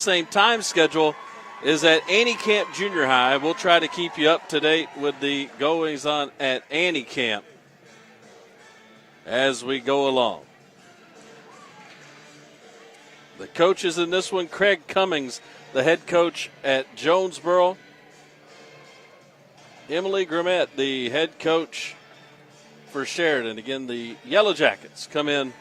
same time schedule is at Annie Camp Junior High. We'll try to keep you up to date with the goings-on at Annie Camp as we go along. The coaches in this one, Craig Cummings, the head coach at Jonesboro. Emily Grimmett, the head coach for Sheridan. Again, the Yellow Jackets come in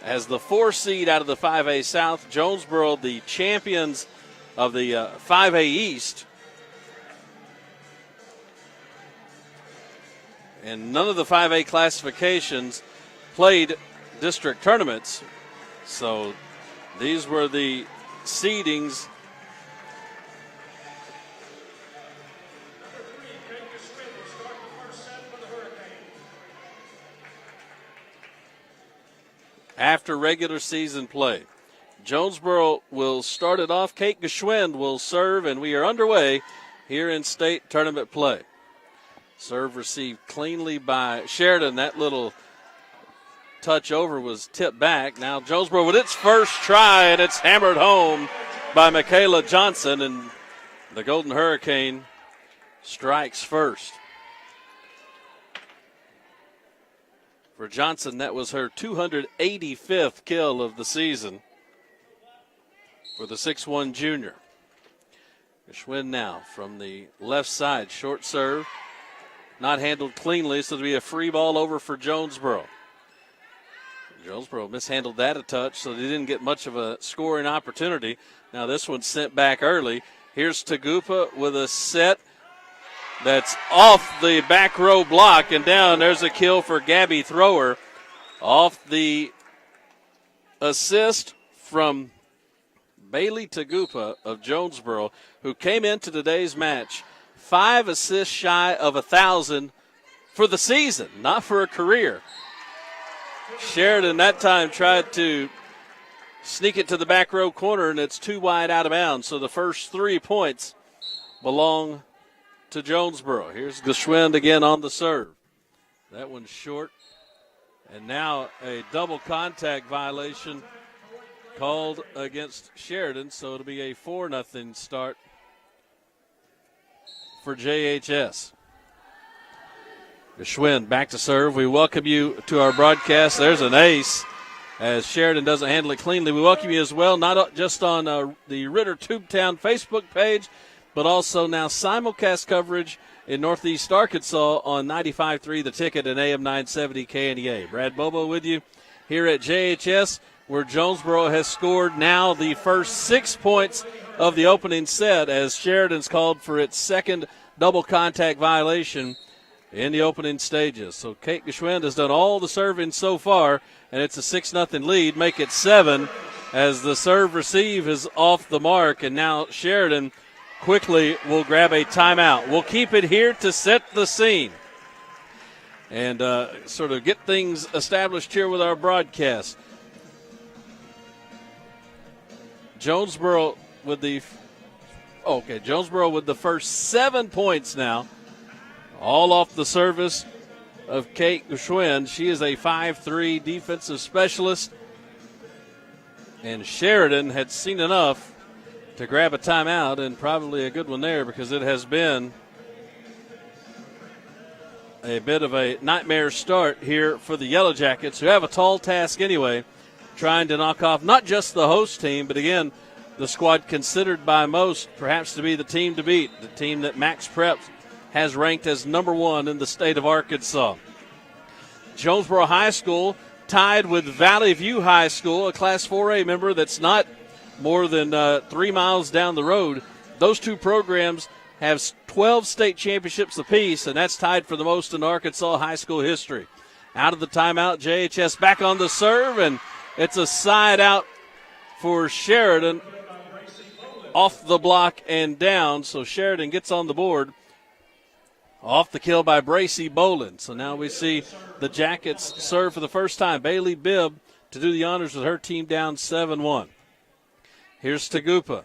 as the 4 seed out of the 5A South. Jonesboro, the champions of the 5A East. And none of the 5A classifications played district tournaments. So these were the seedings. After regular season play. Jonesboro will start it off. Kate Geschwind will serve, and we are underway here in state tournament play. Serve received cleanly by Sheridan. That little touch over was tipped back. Now Jonesboro with its first try, and it's hammered home by Michaela Johnson, and the Golden Hurricane strikes first. For Johnson, that was her 285th kill of the season for the 6'1 junior. Geschwind now from the left side, short serve, not handled cleanly, so it'll be a free ball over for Jonesboro. Jonesboro mishandled that a touch, so they didn't get much of a scoring opportunity. Now this one's sent back early. Here's Tagupa with a set that's off the back row block and down. There's a kill for Gabby Thrower off the assist from Bailey Tagupa of Jonesboro, who came into today's match 5 assists shy of 1,000 for the season, not for a career. Sheridan that time tried to sneak it to the back row corner, and it's too wide out of bounds. So the first 3 points belong to Jonesboro. Here's Geschwind again on the serve. That one's short. And now a double contact violation called against Sheridan, so it'll be a 4-0 start for JHS. Geschwind back to serve. We welcome you to our broadcast. There's an ace as Sheridan doesn't handle it cleanly. We welcome you as well, not just on the Ritter Tubetown Facebook page, but also now simulcast coverage in Northeast Arkansas on 95.3 The Ticket and AM 970 KNEA. Brad Bobo with you here at JHS, where Jonesboro has scored now the first 6 points of the opening set as Sheridan's called for its second double contact violation in the opening stages. So Kate Geschwind has done all the serving so far, and it's a 6-0 lead. Make it 7 as the serve receive is off the mark, and now Sheridan quickly will grab a timeout. We'll keep it here to set the scene and sort of get things established here with our broadcast. Jonesboro with the first 7 points now, all off the service of Kate Geschwind. She is a 5'3" defensive specialist, and Sheridan had seen enough to grab a timeout, and probably a good one there, because it has been a bit of a nightmare start here for the Yellow Jackets, who have a tall task anyway, trying to knock off not just the host team, but again, the squad considered by most perhaps to be the team to beat, the team that Max Preps has ranked as number 1 in the state of Arkansas. Jonesboro High School tied with Valley View High School, a Class 4A member that's not more than 3 miles down the road. Those two programs have 12 state championships apiece, and that's tied for the most in Arkansas high school history. Out of the timeout, JHS back on the serve, and it's a side out for Sheridan off the block and down. So Sheridan gets on the board off the kill by Bracy Bolin. So now we see the Jackets serve for the first time. Bailey Bibb to do the honors with her team down 7-1. Here's Tagupa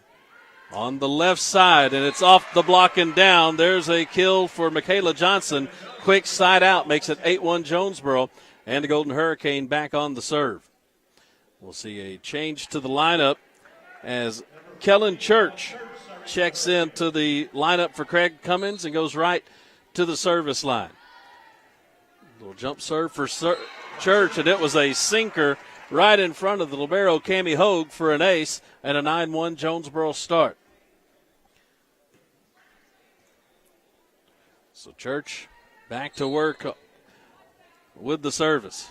on the left side, and it's off the block and down. There's a kill for Michaela Johnson. Quick side out makes it 8-1 Jonesboro, and the Golden Hurricane back on the serve. We'll see a change to the lineup as Kellen Church checks into the lineup for Craig Cummins and goes right to the service line. Little jump serve for Church, and it was a sinker right in front of the libero, Cammie Hogue, for an ace and a 9-1 Jonesboro start. So Church back to work with the service.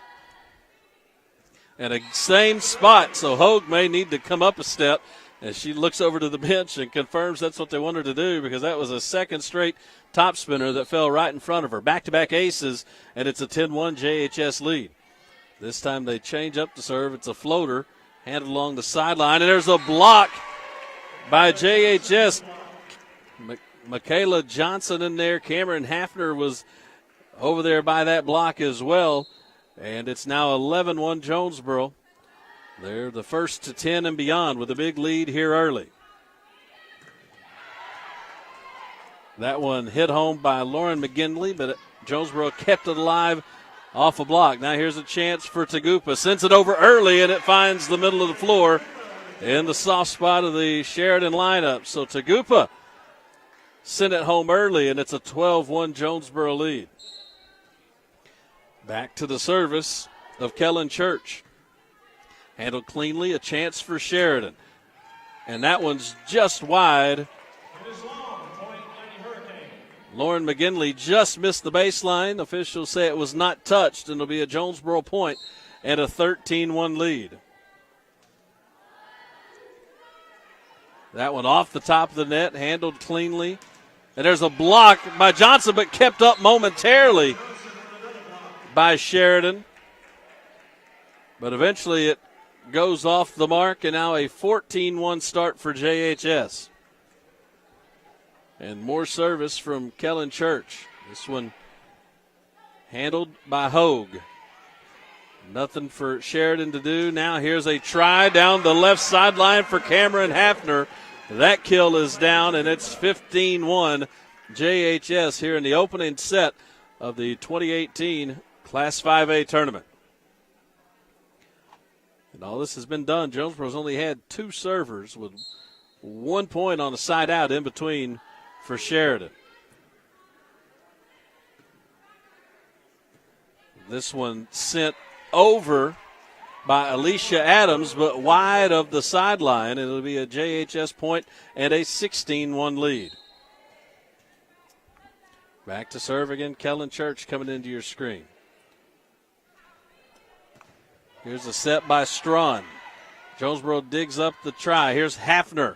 And a same spot, so Hogue may need to come up a step as she looks over to the bench and confirms that's what they want her to do, because that was a second straight top spinner that fell right in front of her. Back-to-back aces, and it's a 10-1 JHS lead. This time they change up the serve. It's a floater handled along the sideline, and there's a block by JHS. Michaela Johnson in there. Cameron Hafner was over there by that block as well. And it's now 11-1 Jonesboro. They're the first to 10 and beyond with a big lead here early. That one hit home by Lauren McGinley, but Jonesboro kept it alive off a block. Now here's a chance for Tagupa. Sends it over early, and it finds the middle of the floor in the soft spot of the Sheridan lineup. So Tagupa sent it home early, and it's a 12-1 Jonesboro lead. Back to the service of Kellen Church. Handled cleanly, a chance for Sheridan. And that one's just wide. Lauren McGinley just missed the baseline. Officials say it was not touched, and it'll be a Jonesboro point and a 13-1 lead. That one off the top of the net, handled cleanly. And there's a block by Johnson, but kept up momentarily by Sheridan. But eventually it goes off the mark, and now a 14-1 start for JHS. And more service from Kellen Church. This one handled by Hogue. Nothing for Sheridan to do. Now here's a try down the left sideline for Cameron Hafner. That kill is down, and it's 15-1 JHS here in the opening set of the 2018 Class 5A tournament. And all this has been done. Jonesboro's only had two servers with 1 point on the side out in between for Sheridan. This one sent over by Alicia Adams, but wide of the sideline. It'll be a JHS point and a 16-1 lead. Back to serve again, Kellen Church coming into your screen. Here's a set by Strawn. Jonesboro digs up the try. Here's Hafner.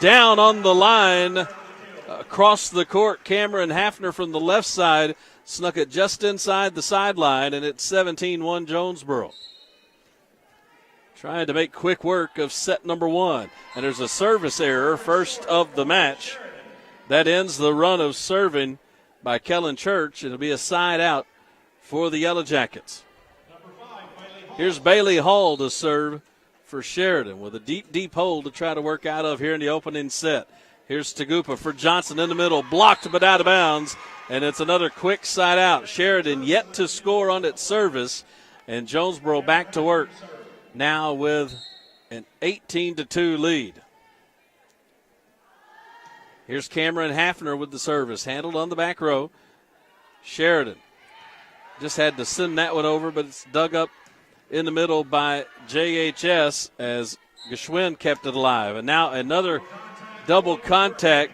Down on the line, across the court, Cameron Hafner from the left side snuck it just inside the sideline, and it's 17-1 Jonesboro. Trying to make quick work of set number one. And there's a service error, first of the match. That ends the run of serving by Kellen Church. It'll be a side out for the Yellow Jackets. Here's Bailey Hall to serve for Sheridan with a deep, deep hole to try to work out of here in the opening set. Here's Tagupa for Johnson in the middle, blocked but out of bounds, and it's another quick side out. Sheridan yet to score on its service, and Jonesboro back to work now with an 18-2 lead. Here's Cameron Hafner with the service, handled on the back row. Sheridan just had to send that one over, but it's dug up in the middle by JHS as Geschwin kept it alive. And now another double contact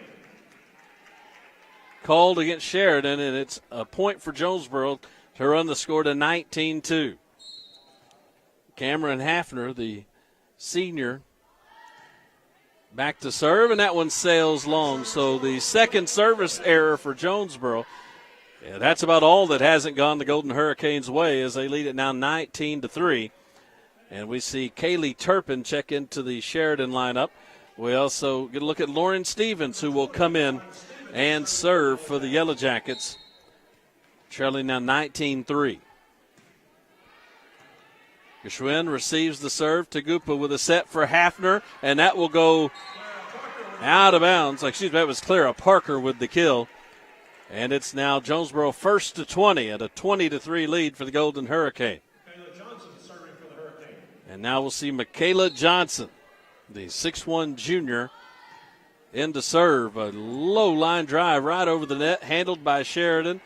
called against Sheridan, and it's a point for Jonesboro to run the score to 19-2. Cameron Hafner, the senior, back to serve, and that one sails long. So the second service error for Jonesboro. Yeah, that's about all that hasn't gone the Golden Hurricanes' way as they lead it now 19-3. And we see Kaylee Turpin check into the Sheridan lineup. We also get a look at Lauren Stevens, who will come in and serve for the Yellow Jackets, trailing now 19-3. Geschwin receives the serve. Tagupa with a set for Hafner, and that will go out of bounds. That was Clara Parker with the kill. And it's now Jonesboro first to 20 at a 20-3 lead for the Golden Hurricane. And now we'll see Michaela Johnson the 6'1 junior, in to serve. A low line drive right over the net, handled by Sheridan.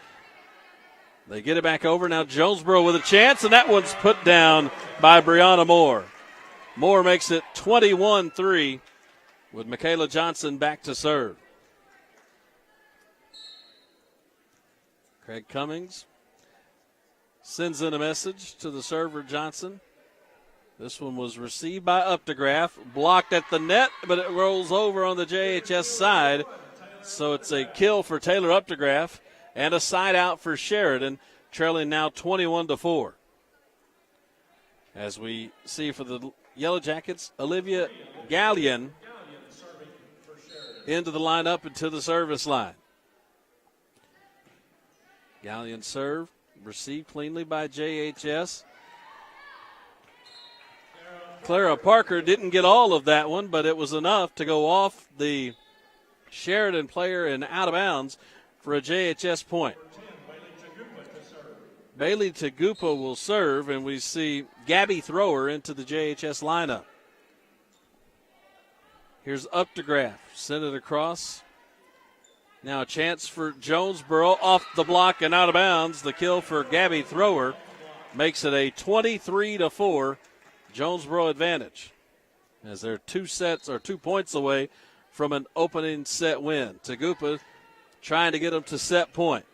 They get it back over. Now Jonesboro with a chance, and that one's put down by Brianna Moore. Moore makes it 21-3 with Michaela Johnson back to serve. Craig Cummings sends in a message to the server, Johnson. This one was received by Updegraff, blocked at the net, but it rolls over on the JHS side. So it's a kill for Taylor Updegraff and a side out for Sheridan, trailing now 21-4. As we see for the Yellow Jackets, Olivia Gallion into the lineup and to the service line. Gallion serve, received cleanly by JHS. Clara Parker didn't get all of that one, but it was enough to go off the Sheridan player and out of bounds for a JHS point. Bailey Tagupa will serve, and we see Gabby Thrower into the JHS lineup. Here's Updegraff, send it across. Now a chance for Jonesboro, off the block and out of bounds. The kill for Gabby Thrower makes it a 23-4 Jonesboro advantage, as they're 2 points away from an opening set win. Tagupa trying to get them to set point.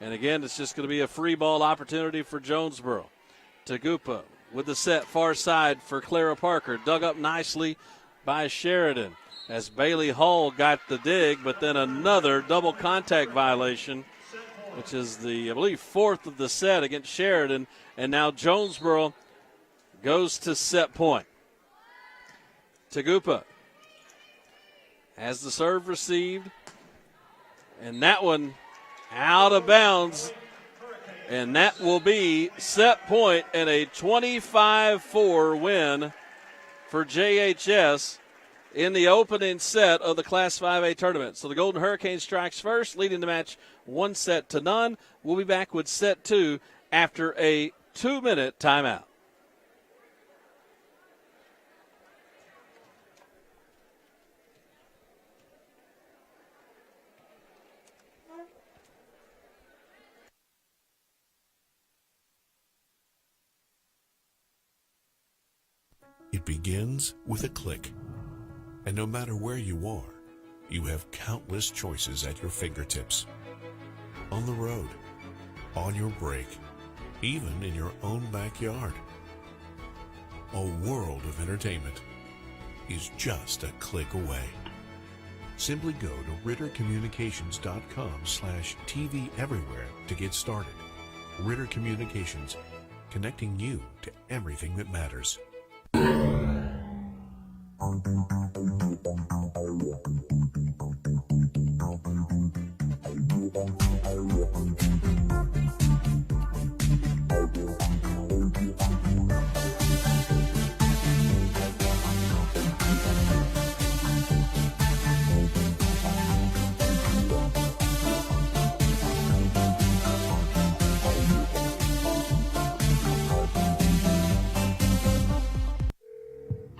And again, it's just going to be a free ball opportunity for Jonesboro. Tagupa with the set far side for Clara Parker. Dug up nicely by Sheridan as Bailey Hall got the dig, but then another double contact violation, which is the, I believe, 4th of the set against Sheridan. And now Jonesboro goes to set point. Tagupa has the serve received, and that one out of bounds, and that will be set point and a 25-4 win for JHS in the opening set of the Class 5A tournament. So the Golden Hurricane strikes first, leading the match 1-0. We'll be back with set 2 after a 2-minute timeout. It begins with a click. And no matter where you are, you have countless choices at your fingertips. On the road, on your break, even in your own backyard. A world of entertainment is just a click away. Simply go to RitterCommunications.com/TV Everywhere to get started. Ritter Communications, connecting you to everything that matters.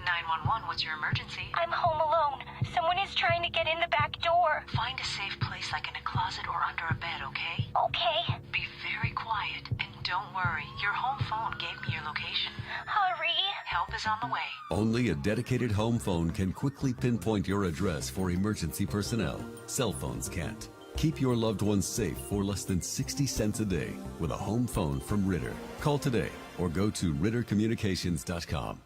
911, what's your emergency? I'm home alone. Someone is trying to get in the back door. Find a safe place like in a closet or under a bed, okay? Okay. Be very quiet, and don't worry. Your home phone gave me your location. Hurry. Help is on the way. Only a dedicated home phone can quickly pinpoint your address for emergency personnel. Cell phones can't. Keep your loved ones safe for less than 60 cents a day with a home phone from Ritter. Call today or go to RitterCommunications.com.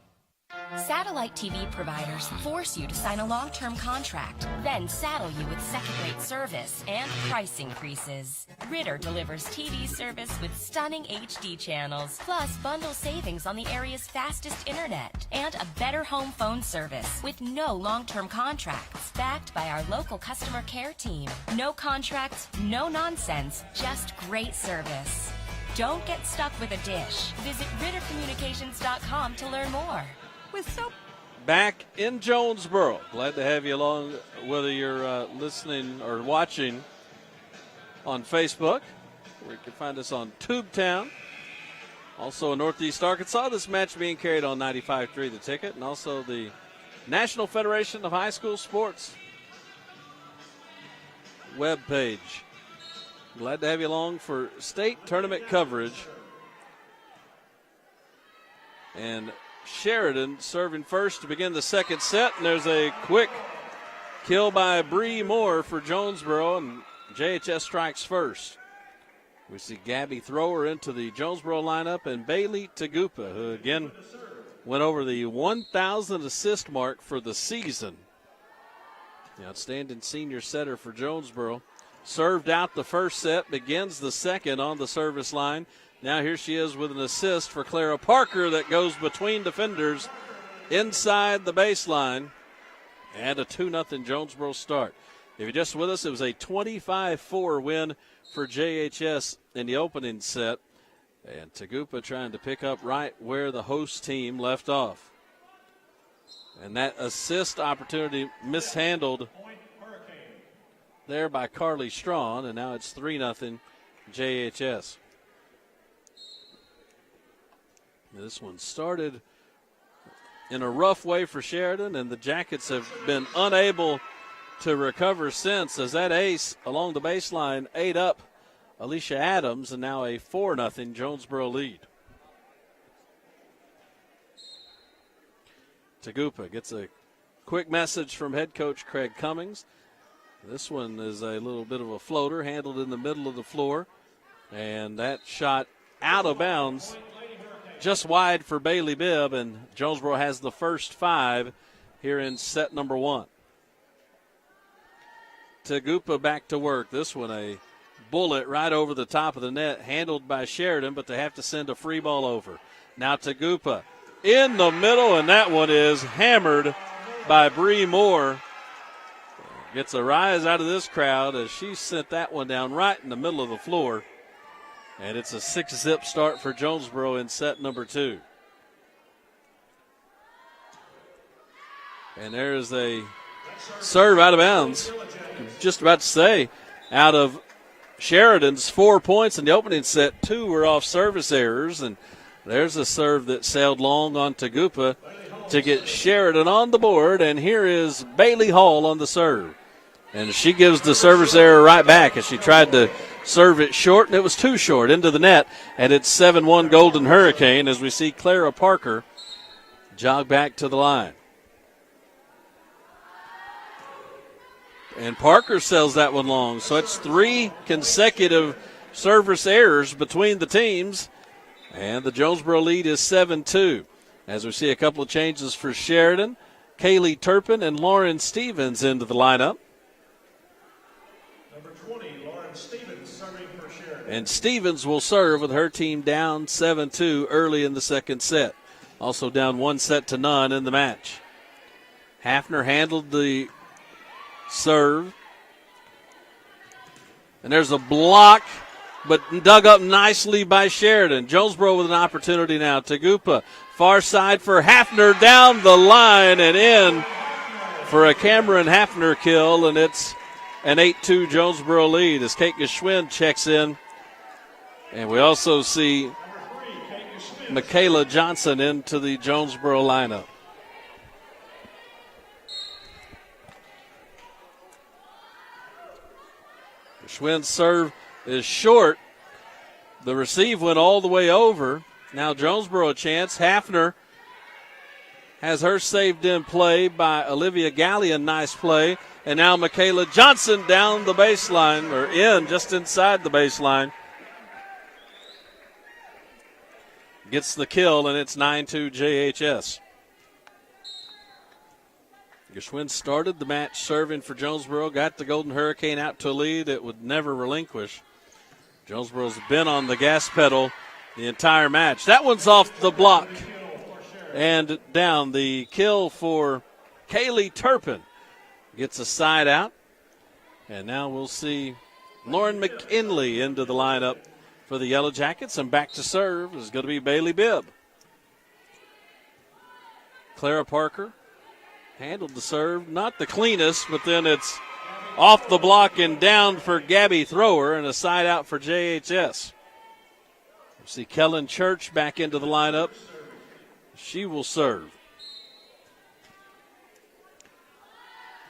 Satellite TV providers force you to sign a long-term contract, then saddle you with second-rate service and price increases. Ritter delivers TV service with stunning HD channels, plus bundle savings on the area's fastest internet, and a better home phone service with no long-term contracts, backed by our local customer care team. No contracts, no nonsense, just great service. Don't get stuck with a dish. Visit RitterCommunications.com to learn more. Back in Jonesboro. Glad to have you along, whether you're listening or watching on Facebook, or you can find us on Tubetown. Also in Northeast Arkansas, this match being carried on 95.3 The Ticket, and also the National Federation of High School Sports webpage. Glad to have you along for state tournament coverage. And Sheridan serving first to begin the second set. And there's a quick kill by Bree Moore for Jonesboro, and JHS strikes first. We see Gabby Thrower into the Jonesboro lineup, and Bailey Tagupa, who again went over the 1,000 assist mark for the season. The outstanding senior setter for Jonesboro. Served out the first set, begins the second on the service line. Now here she is with an assist for Clara Parker that goes between defenders inside the baseline. And a 2-0 Jonesboro start. If you're just with us, it was a 25-4 win for JHS in the opening set. And Tagupa trying to pick up right where the host team left off. And that assist opportunity mishandled there by Carly Strawn, and now it's 3-0 JHS. This one started in a rough way for Sheridan, and the Jackets have been unable to recover since, as that ace along the baseline ate up Alicia Adams, and now a 4-0 Jonesboro lead. Tagupa gets a quick message from head coach Craig Cummings. This one is a little bit of a floater, handled in the middle of the floor, and that shot out of bounds, just wide for Bailey Bibb, and Jonesboro has the first 5 here in set number 1. Tagupa back to work. This one a bullet right over the top of the net, handled by Sheridan, but they have to send a free ball over. Now Tagupa in the middle, and that one is hammered by Bree Moore. Gets a rise out of this crowd as she sent that one down right in the middle of the floor. And it's a 6-zip start for Jonesboro in set number 2. And there is a serve out of bounds. Just about to say, out of Sheridan's 4 points in the opening set, 2 were off service errors. And there's a serve that sailed long on Tagupa to get Sheridan on the board. And here is Bailey Hall on the serve. And she gives the service error right back as she tried to serve it short, and it was too short into the net. And it's 7-1 Golden Hurricane as we see Clara Parker jog back to the line. And Parker sells that one long. So it's 3 consecutive service errors between the teams. And the Jonesboro lead is 7-2. As we see a couple of changes for Sheridan, Kaylee Turpin and Lauren Stevens into the lineup. And Stevens will serve with her team down 7-2 early in the second set. Also down 1-0 in the match. Hafner handled the serve. And there's a block, but dug up nicely by Sheridan. Jonesboro with an opportunity now. Tagupa, far side for Hafner, down the line and in for a Cameron Hafner kill, and it's an 8-2 Jonesboro lead as Kate Geschwind checks in. And we also see Michaela Johnson into the Jonesboro lineup. Geschwind's serve is short. The receive went all the way over. Now Jonesboro a chance. Hafner has her saved in play by Olivia Gallion. Nice play. And now Michaela Johnson down the baseline, or in just inside the baseline. Gets the kill, and it's 9-2 JHS. Geschwind started the match serving for Jonesboro, got the Golden Hurricane out to a lead it would never relinquish. Jonesboro's been on the gas pedal the entire match. That one's off the block and down. The kill for Kaylee Turpin gets a side out. And now we'll see Lauren McKinley into the lineup for the Yellow Jackets, and back to serve is going to be Bailey Bibb. Clara Parker handled the serve, not the cleanest, but then it's off the block and down for Gabby Thrower, and a side out for JHS. We see Kellen Church back into the lineup. She will serve.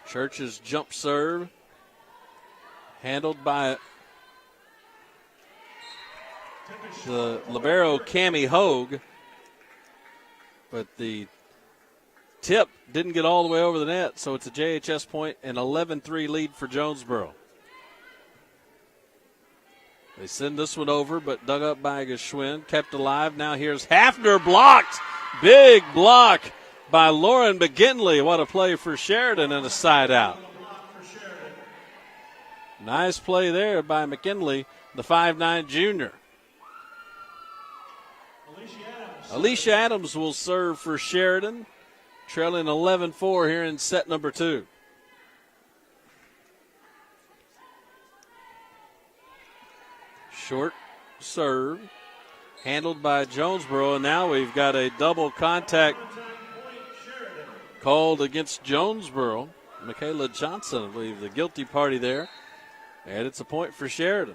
Church's jump serve, handled by the libero Cammie Hogue, but the tip didn't get all the way over the net, so it's a JHS point, an 11-3 lead for Jonesboro. They send this one over, but dug up by Geschwinn, kept alive. Now here's Hafner, blocked. Big block by Lauren McGinley. What a play for Sheridan and a side out. Nice play there by McGinley, the 5'9 junior. Alicia Adams will serve for Sheridan, trailing 11-4 here in set number 2. Short serve, handled by Jonesboro, and now we've got a double contact called against Jonesboro. Michaela Johnson, I believe, the guilty party there, and it's a point for Sheridan.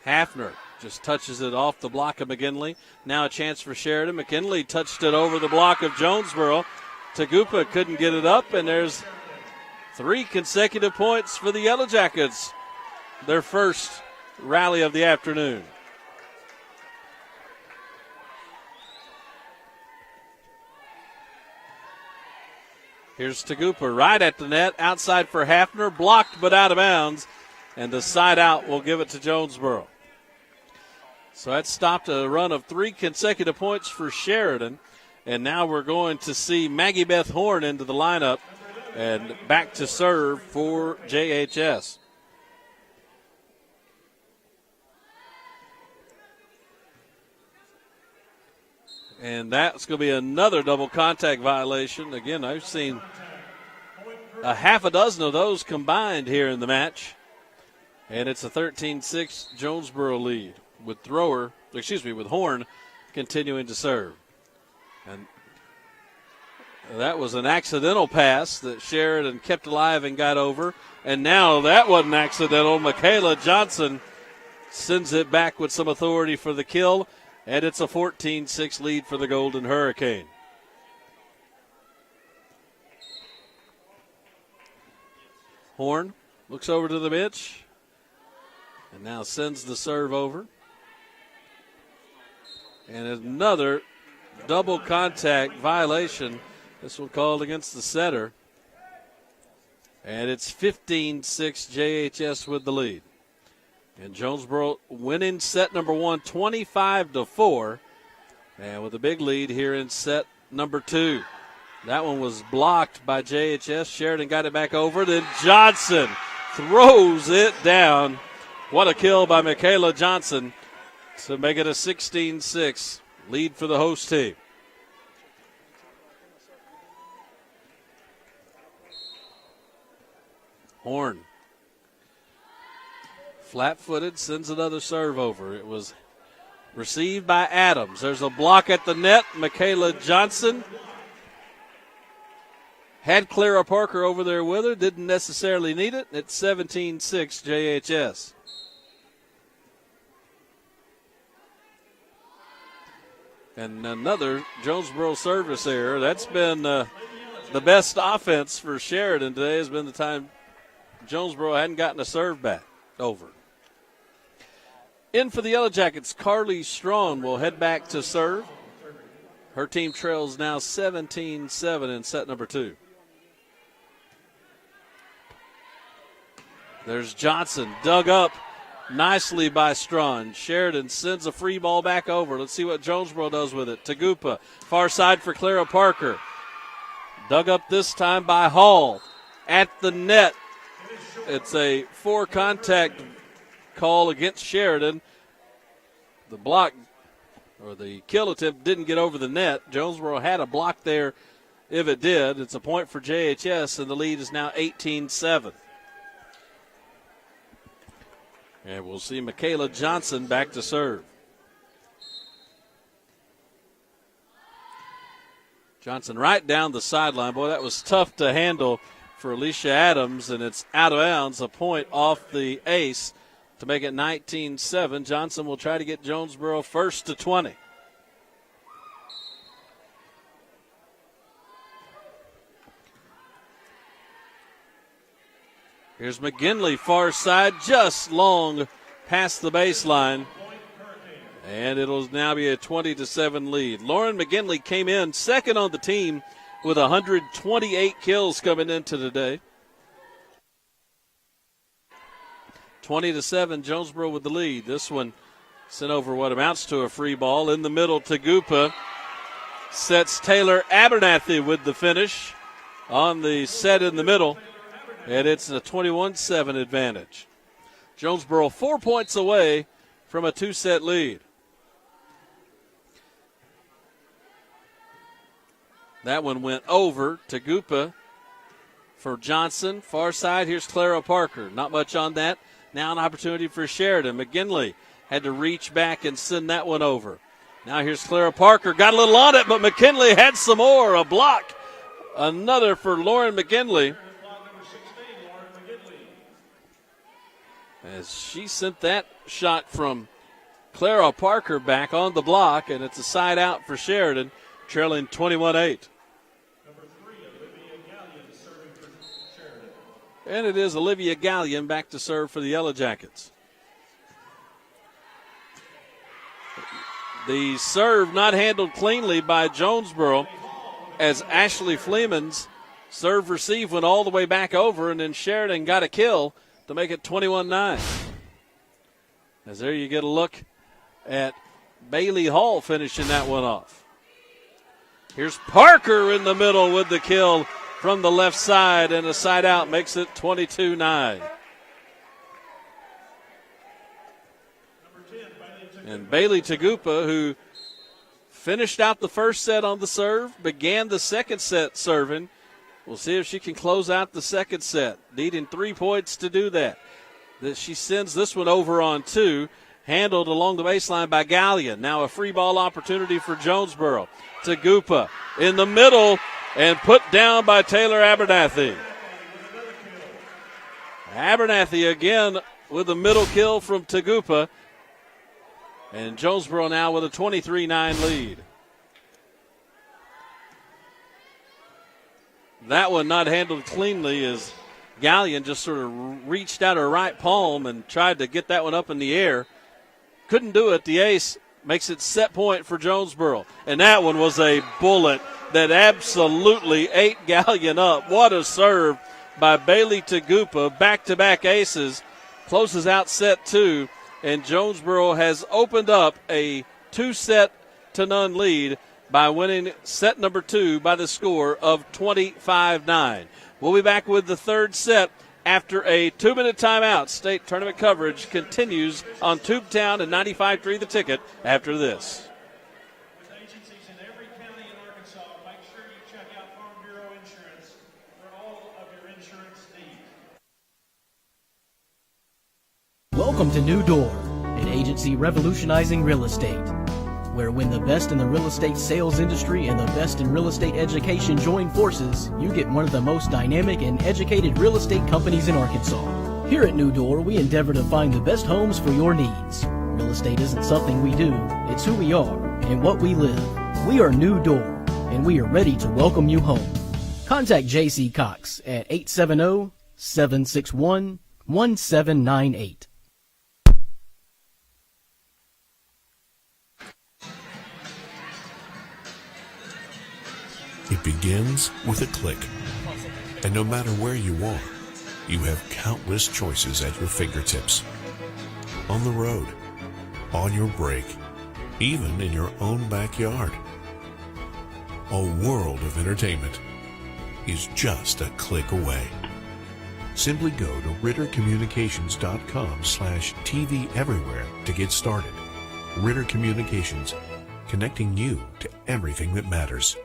Hafner just touches it off the block of McGinley. Now a chance for Sheridan. McGinley touched it over the block of Jonesboro. Tagupa couldn't get it up, and there's 3 consecutive points for the Yellow Jackets, their first rally of the afternoon. Here's Tagupa right at the net, outside for Hafner, blocked but out of bounds, and the side out will give it to Jonesboro. So that stopped a run of 3 consecutive points for Sheridan. And now we're going to see Maggie Beth Horn into the lineup and back to serve for JHS. And that's going to be another double contact violation. Again, I've seen a half a dozen of those combined here in the match. And it's a 13-6 Jonesboro lead with Horn continuing to serve. And that was an accidental pass that Sheridan kept alive and got over. And now that wasn't accidental. Michaela Johnson sends it back with some authority for the kill. And it's a 14-6 lead for the Golden Hurricane. Horn looks over to the bench and now sends the serve over. And another double contact violation. This one called against the setter. And it's 15-6 JHS with the lead. And Jonesboro winning set number 1, 25-4. And with a big lead here in set number 2. That one was blocked by JHS. Sheridan got it back over. Then Johnson throws it down. What a kill by Michaela Johnson to make it a 16-6 lead for the host team. Horn, flat-footed, sends another serve over. It was received by Adams. There's a block at the net. Michaela Johnson had Clara Parker over there with her. Didn't necessarily need it. It's 17-6 JHS. And another Jonesboro service error. That's been the best offense for Sheridan today, has been the time Jonesboro hadn't gotten a serve back over. In for the Yellow Jackets, Carly Strawn will head back to serve. Her team trails now 17-7 in set number 2. There's Johnson, dug up nicely by Strawn. Sheridan sends a free ball back over. Let's see what Jonesboro does with it. Tagupa, far side for Clara Parker. Dug up this time by Hall. At the net, it's a 4 contact call against Sheridan. The block, or the kill attempt, didn't get over the net. Jonesboro had a block there if it did. It's a point for JHS, and the lead is now 18-7. And we'll see Michaela Johnson back to serve. Johnson right down the sideline. Boy, that was tough to handle for Alicia Adams, and it's out of bounds, a point off the ace to make it 19-7. Johnson will try to get Jonesboro first to 20. Here's McGinley, far side, just long past the baseline. And it'll now be a 20-7 lead. Lauren McGinley came in second on the team with 128 kills coming into today. 20-7, Jonesboro with the lead. This one sent over what amounts to a free ball. In the middle, Tagupa sets Taylor Abernathy with the finish on the set in the middle. And it's a 21-7 advantage. Jonesboro 4 points away from a two-set lead. That one went over. Tagupa for Johnson. Far side, here's Clara Parker. Not much on that. Now an opportunity for Sheridan. McGinley had to reach back and send that one over. Now here's Clara Parker. Got a little on it, but McKinley had some more. A block. Another for Lauren McGinley. As she sent that shot from Clara Parker back on the block, and it's a side out for Sheridan, trailing 21-8. And it is Olivia Gallion back to serve for the Yellow Jackets. The serve not handled cleanly by Jonesboro as Ashley Fleeman's serve receive went all the way back over, and then Sheridan got a kill to make it 21-9. As there you get a look at Bailey Hall finishing that one off. Here's Parker in the middle with the kill from the left side, and a side out makes it 22-9. And Bailey Tagupa, who finished out the first set on the serve, began the second set serving. We'll see if she can close out the second set, needing 3 points to do that. She sends this one over on two, handled along the baseline by Gallion. Now a free ball opportunity for Jonesboro. Tagupa in the middle and put down by Taylor Abernathy. Abernathy again with a middle kill from Tagupa. And Jonesboro now with a 23-9 lead. That one not handled cleanly as Gallion just sort of reached out her right palm and tried to get that one up in the air. Couldn't do it. The ace makes it set point for Jonesboro. And that one was a bullet that absolutely ate Gallion up. What a serve by Bailey Tagupa. Back-to-back aces. Closes out set two. And Jonesboro has opened up a 2-0 lead by winning set number two by the score of 25-9. We'll be back with the third set after a 2-minute timeout. State tournament coverage continues on Tubetown and 95.3 The Ticket after this. With agencies in every county in Arkansas, make sure you check out Farm Bureau Insurance for all of your insurance needs. Welcome to New Door, an agency revolutionizing real estate, where when the best in the real estate sales industry and the best in real estate education join forces, you get one of the most dynamic and educated real estate companies in Arkansas. Here at New Door, we endeavor to find the best homes for your needs. Real estate isn't something we do, it's who we are and what we live. We are New Door, and we are ready to welcome you home. Contact J.C. Cox at 870-761-1798. It begins with a click. And no matter where you are, you have countless choices at your fingertips. On the road, on your break, even in your own backyard. A world of entertainment is just a click away. Simply go to rittercommunications.com/TV Everywhere to get started. Ritter Communications, connecting you to everything that matters.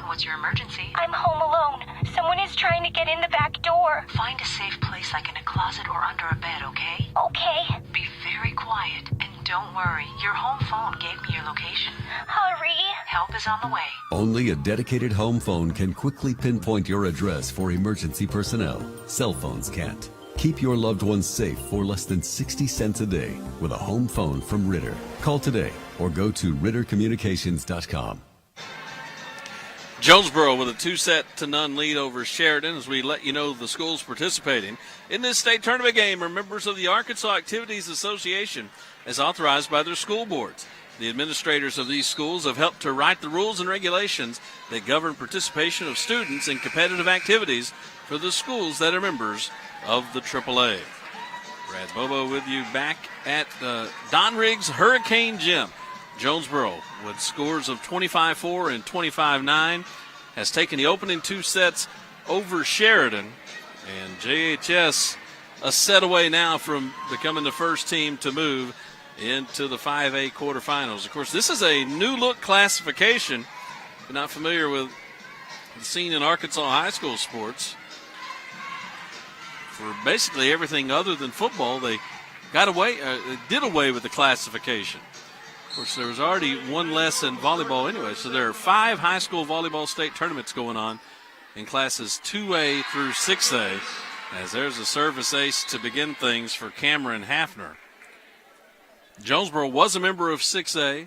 What's your emergency? I'm home alone. Someone is is trying to get in the back door. Find a safe place like in a closet or under a bed, okay? Okay. Be very quiet and don't worry. Your home phone gave me your location. Hurry. Help is on the way. Only a dedicated home phone can quickly pinpoint your address for emergency personnel. Cell phones can't. Keep your loved ones safe for less than 60 cents a day with a home phone from Ritter. Call today or go to rittercommunications.com. Jonesboro with a 2-0 lead over Sheridan as we let you know the schools participating in this state tournament game are members of the Arkansas Activities Association as authorized by their school boards. The administrators of these schools have helped to write the rules and regulations that govern participation of students in competitive activities for the schools that are members of the AAA. Brad Bobo with you back at Don Riggs Hurricane Gym. Jonesboro, with scores of 25-4 and 25-9, has taken the opening 2 sets over Sheridan. And JHS a set away now from becoming the first team to move into the 5A quarterfinals. Of course, this is a new-look classification. If you're not familiar with the scene in Arkansas high school sports, for basically everything other than football, they did away with the classification. Of course, there was already one less in volleyball anyway, so there are 5 high school volleyball state tournaments going on in classes 2A through 6A, as there's a service ace to begin things for Cameron Hafner. Jonesboro was a member of 6A,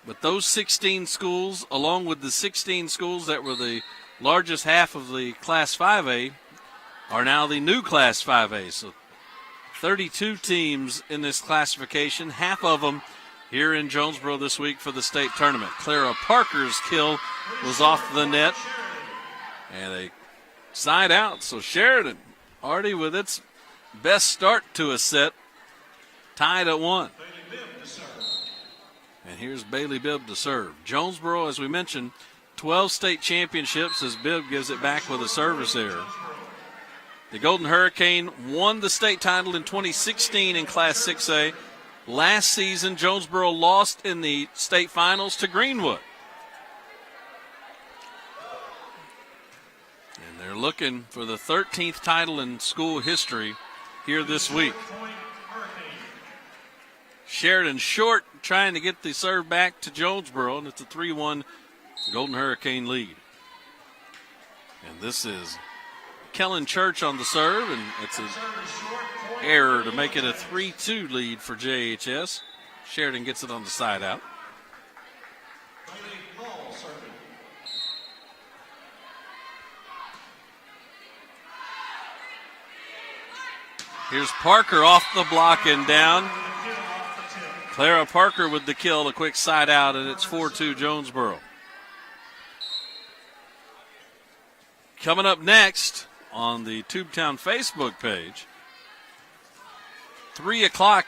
but those 16 schools, along with the 16 schools that were the largest half of the Class 5A, are now the new Class 5A. So 32 teams in this classification, half of them here in Jonesboro this week for the state tournament. Clara Parker's kill was off the net, and a side out. So Sheridan already with its best start to a set, tied at 1. And here's Bailey Bibb to serve. Jonesboro, as we mentioned, 12 state championships as Bibb gives it back with a service error. The Golden Hurricane won the state title in 2016 in Class 6A. Last season, Jonesboro lost in the state finals to Greenwood. And they're looking for the 13th title in school history here this week. Sheridan short, trying to get the serve back to Jonesboro, and it's a 3-1 Golden Hurricane lead. And this is Kellen Church on the serve, and it's an error to make it a 3-2 lead for JHS. Sheridan gets it on the side out. Here's Parker off the block and down. Clara Parker with the kill, a quick side out, and it's 4-2 Jonesboro. Coming up next on the Tubetown Facebook page, 3 o'clock,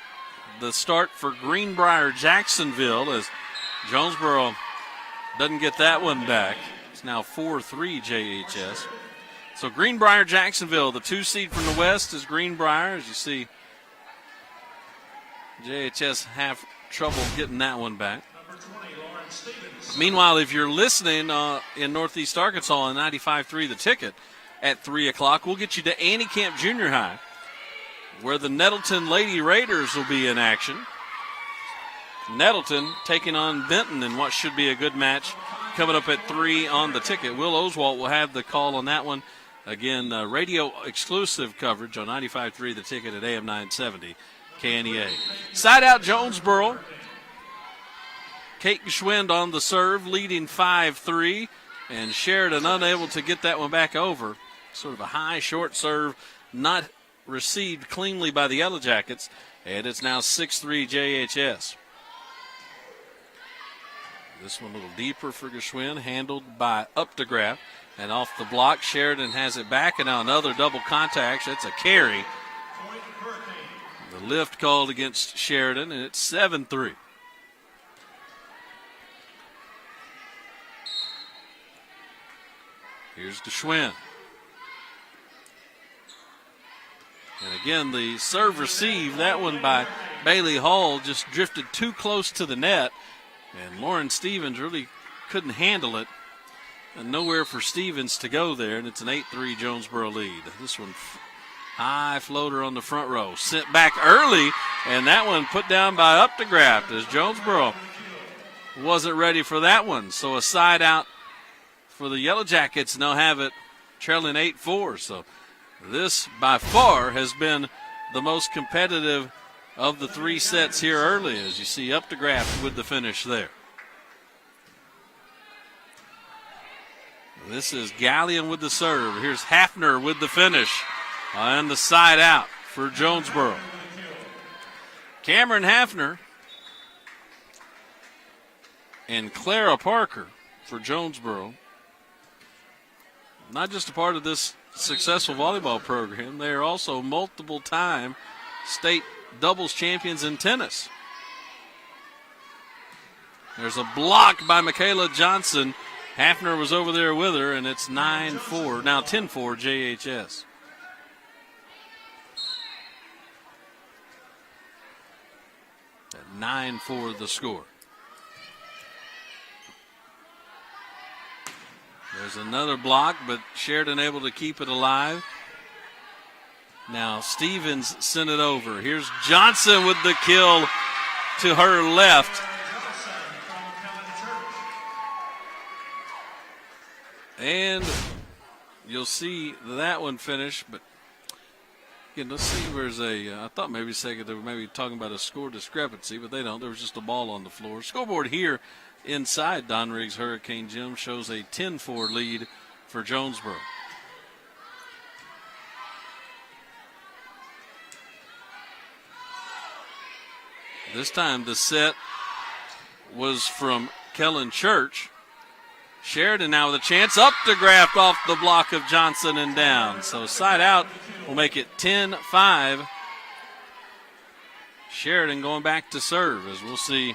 the start for Greenbrier Jacksonville as Jonesboro doesn't get that one back. It's now 4-3 JHS. So Greenbrier Jacksonville, the 2 seed from the west is Greenbrier. As you see, JHS have trouble getting that one back. Meanwhile, if you're listening in Northeast Arkansas on 95.3 The Ticket at 3 o'clock, we'll get you to Annie-Camp Junior High, where the Nettleton Lady Raiders will be in action. Nettleton taking on Benton in what should be a good match coming up at 3 on The Ticket. Will Oswalt will have the call on that one. Again, radio exclusive coverage on 95.3 The Ticket at AM 970 KNEA. Side out Jonesboro. Kate Geschwind on the serve, leading 5-3, and Sheridan unable to get that one back over. Sort of a high, short serve, not received cleanly by the Yellow Jackets, and it's now 6-3 JHS. This one a little deeper for Geschwind, handled by Updegraff, and off the block, Sheridan has it back, and now another double contact. That's a carry. The lift called against Sheridan, and it's 7-3. Here's Geschwind. And again, the serve receive, that one by Bailey Hall just drifted too close to the net, and Lauren Stevens really couldn't handle it. And nowhere for Stevens to go there, and it's an 8-3 Jonesboro lead. This one, high floater on the front row. Sent back early, and that one put down by Updegraft as Jonesboro wasn't ready for that one. So a side out for the Yellow Jackets, and they'll have it trailing 8-4. So this, by far, has been the most competitive of the three sets here early, as you see Updegraft with the finish there. This is Gallion with the serve. Here's Hafner with the finish and the side out for Jonesboro. Cameron Hafner and Clara Parker for Jonesboro. Not just a part of this successful volleyball program, they are also multiple-time state doubles champions in tennis. There's a block by Michaela Johnson. Hafner was over there with her, and it's 9-4, now 10-4 JHS. At 9-4 the score. There's another block, but Sheridan able to keep it alive. Now Stevens sent it over. Here's Johnson with the kill to her left. And you'll see that one finish, but again, let's see where's I thought maybe a second they were maybe talking about a score discrepancy, but they don't. There was just a ball on the floor. Scoreboard here inside Don Riggs Hurricane Gym shows a 10-4 lead for Jonesboro. This time the set was from Kellen Church. Sheridan now with a chance up to graft off the block of Johnson and down. So side out will make it 10-5. Sheridan going back to serve, as we'll see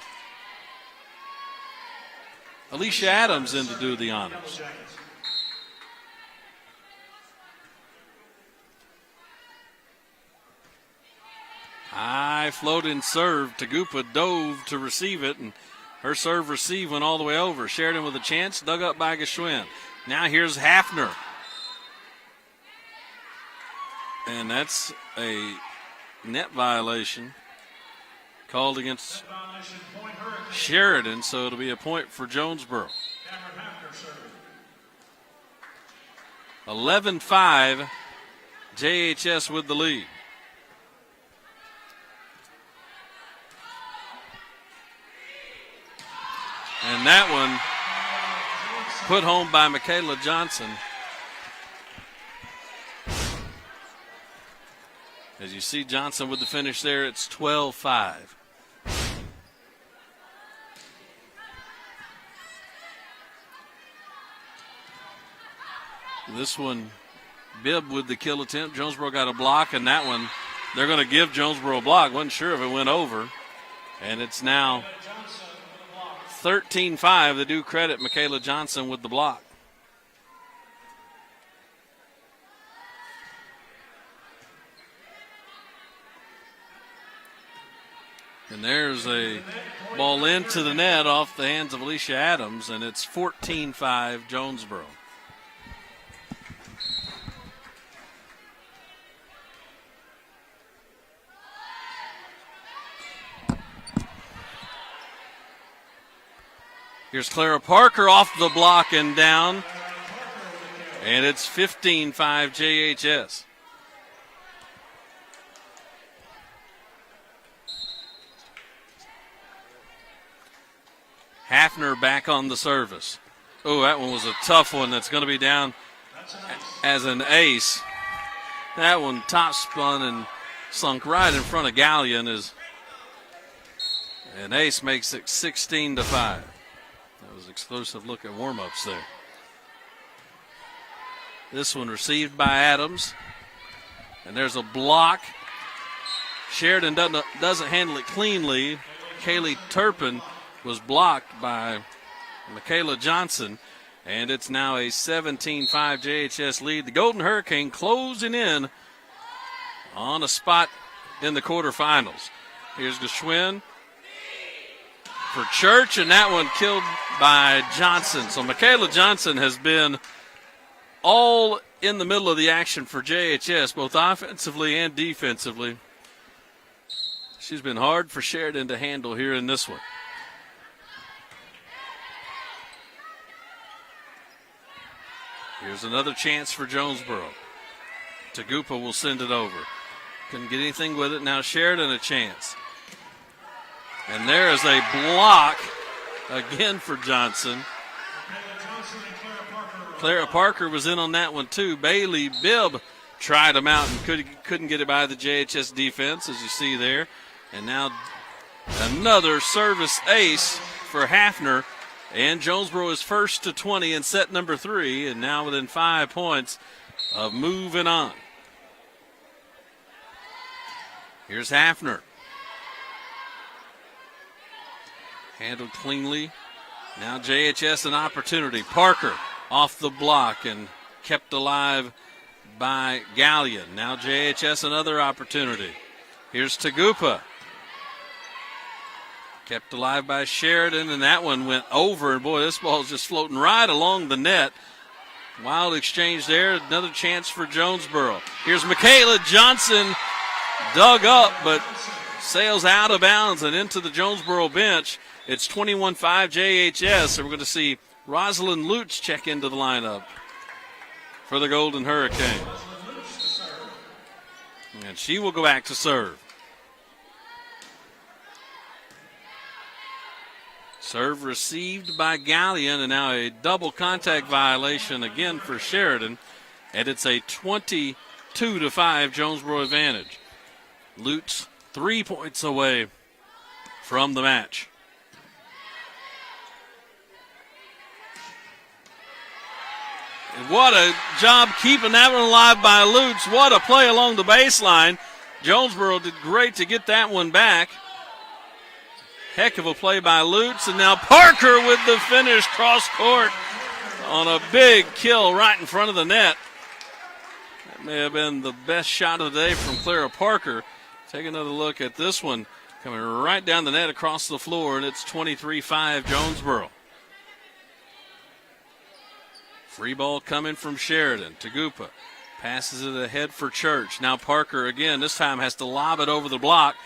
Alicia Adams in to do the honors. High floating serve. Tagupa dove to receive it, and her serve receive went all the way over. Sheridan with a chance, dug up by Geschwinn. Now here's Hafner. And that's a net violation called against Sheridan, so it'll be a point for Jonesboro. 11-5, JHS with the lead. And that one put home by Michaela Johnson. As you see Johnson with the finish there, it's 12-5. This one, Bibb with the kill attempt. Jonesboro got a block, and that one, they're going to give Jonesboro a block. Wasn't sure if it went over. And it's now 13-5. They do credit Michaela Johnson with the block. And there's a ball into the net off the hands of Alicia Adams, and it's 14-5 Jonesboro. Here's Clara Parker off the block and down. And it's 15-5 JHS. Hafner back on the service. Oh, that one was a tough one. That's going to be down as an ace. That one top spun and sunk right in front of Gallion. An ace makes it 16-5. That was an exclusive look at warm-ups there. This one received by Adams. And there's a block. Sheridan doesn't handle it cleanly. Kaylee Turpin was blocked by Michaela Johnson. And it's now a 17-5 JHS lead. The Golden Hurricane closing in on a spot in the quarterfinals. Here's Geschwinn. for Church, and that one killed by Johnson. So Michaela Johnson has been all in the middle of the action for JHS, both offensively and defensively. She's been hard for Sheridan to handle here in this one. Here's another chance for Jonesboro. Tagupa will send it over. Couldn't get anything with it. Now Sheridan a chance. And there is a block again for Johnson. Clara Parker was in on that one too. Bailey Bibb tried him out and couldn't get it by the JHS defense, as you see there. And now another service ace for Hafner. And Jonesboro is first to 20 in set number 3, and now within 5 points of moving on. Here's Hafner. Handled cleanly. Now JHS an opportunity. Parker off the block and kept alive by Gallion. Now JHS another opportunity. Here's Tagupa. Kept alive by Sheridan, and that one went over. And boy, this ball's just floating right along the net. Wild exchange there. Another chance for Jonesboro. Here's Michaela Johnson, dug up, but sails out of bounds and into the Jonesboro bench. It's 21-5 JHS, and we're going to see Rosalind Lutz check into the lineup for the Golden Hurricane. And she will go back to serve. Serve received by Gallion, and now a double contact violation again for Sheridan. And it's a 22-5 Jonesboro advantage. Lutz 3 points away from the match. And what a job keeping that one alive by Lutz. What a play along the baseline. Jonesboro did great to get that one back. Heck of a play by Lutz, and now Parker with the finish cross court on a big kill right in front of the net. That may have been the best shot of the day from Clara Parker. Take another look at this one coming right down the net across the floor, and it's 23-5 Jonesboro. Free ball coming from Sheridan. Tagupa passes it ahead for Church. Now Parker again, this time has to lob it over the block.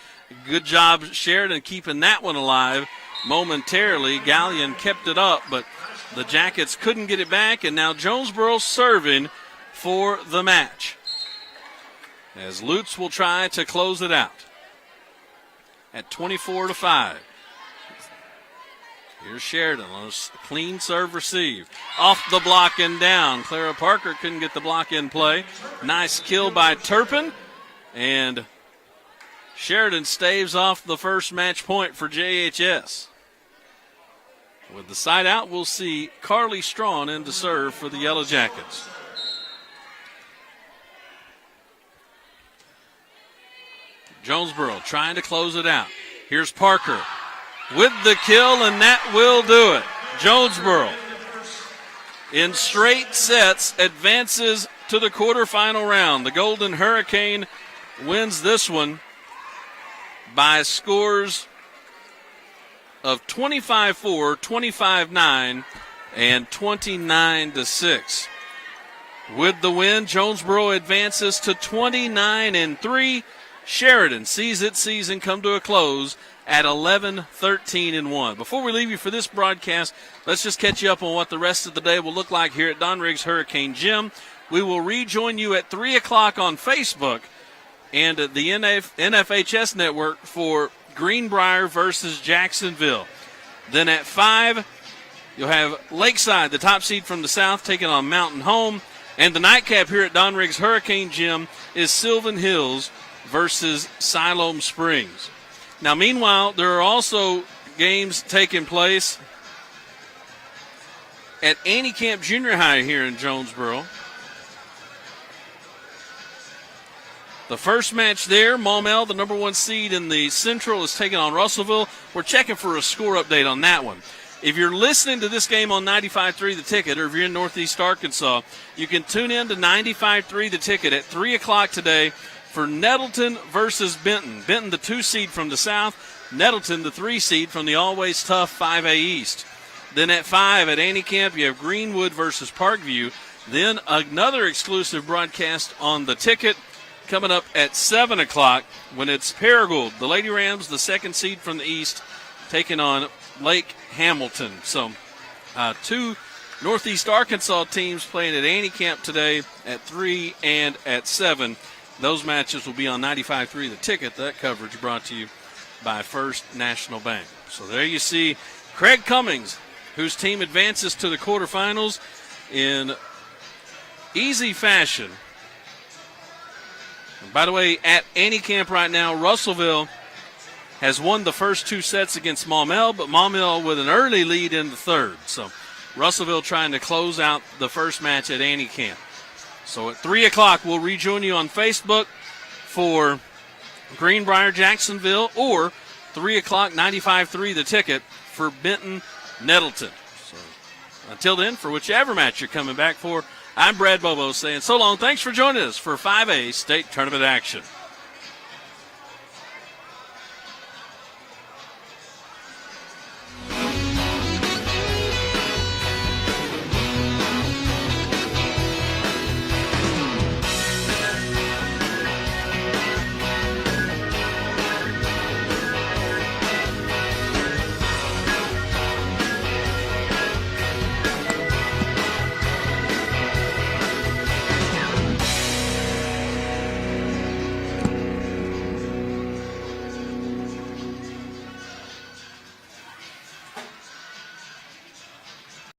Good job, Sheridan, keeping that one alive momentarily. Gallion kept it up, but the Jackets couldn't get it back, and now Jonesboro serving for the match, as Lutz will try to close it out at 24-5. Here's Sheridan on a clean serve receive. Off the block and down. Clara Parker couldn't get the block in play. Nice kill by Turpin, and Sheridan staves off the first match point for JHS. With the side out, we'll see Carly Strawn in to serve for the Yellow Jackets. Jonesboro trying to close it out. Here's Parker with the kill, and that will do it. Jonesboro, in straight sets, advances to the quarterfinal round. The Golden Hurricane wins this one by scores of 25-4, 25-9, and 29-6. With the win, Jonesboro advances to 29-3. Sheridan sees its season come to a close at 11-13-1. Before we leave you for this broadcast, let's just catch you up on what the rest of the day will look like here at Don Riggs Hurricane Gym. We will rejoin you at 3 o'clock on Facebook and the NFHS network for Greenbrier versus Jacksonville. Then at 5, you'll have Lakeside, the top seed from the south, taking on Mountain Home. And the nightcap here at Don Riggs Hurricane Gym is Sylvan Hills versus Siloam Springs. Now, meanwhile, there are also games taking place at Annie Camp Junior High here in Jonesboro. The first match there, Maumelle, the number 1 seed in the Central, is taking on Russellville. We're checking for a score update on that one. If you're listening to this game on 95.3 The Ticket, or if you're in Northeast Arkansas, you can tune in to 95.3 The Ticket at 3 o'clock today for Nettleton versus Benton. Benton, the 2 seed from the south, Nettleton, the 3 seed from the always tough 5A East. Then at 5 at Antietam, you have Greenwood versus Parkview. Then another exclusive broadcast on the ticket coming up at 7 o'clock when it's Paragould, the Lady Rams, the 2nd seed from the East, taking on Lake Hamilton. So 2 Northeast Arkansas teams playing at Antietam today at 3 and at 7. Those matches will be on 95.3 The Ticket. That coverage brought to you by First National Bank. So there you see Craig Cummings, whose team advances to the quarterfinals in easy fashion. And by the way, at Antietam right now, Russellville has won the first 2 sets against Maumelle, but Maumelle with an early lead in the 3rd. So Russellville trying to close out the first match at Antietam. So at 3 o'clock, we'll rejoin you on Facebook for Greenbrier, Jacksonville, or 3 o'clock, 95.3 The Ticket for Benton, Nettleton. So until then, for whichever match you're coming back for, I'm Brad Bobo saying so long. Thanks for joining us for 5A state tournament action.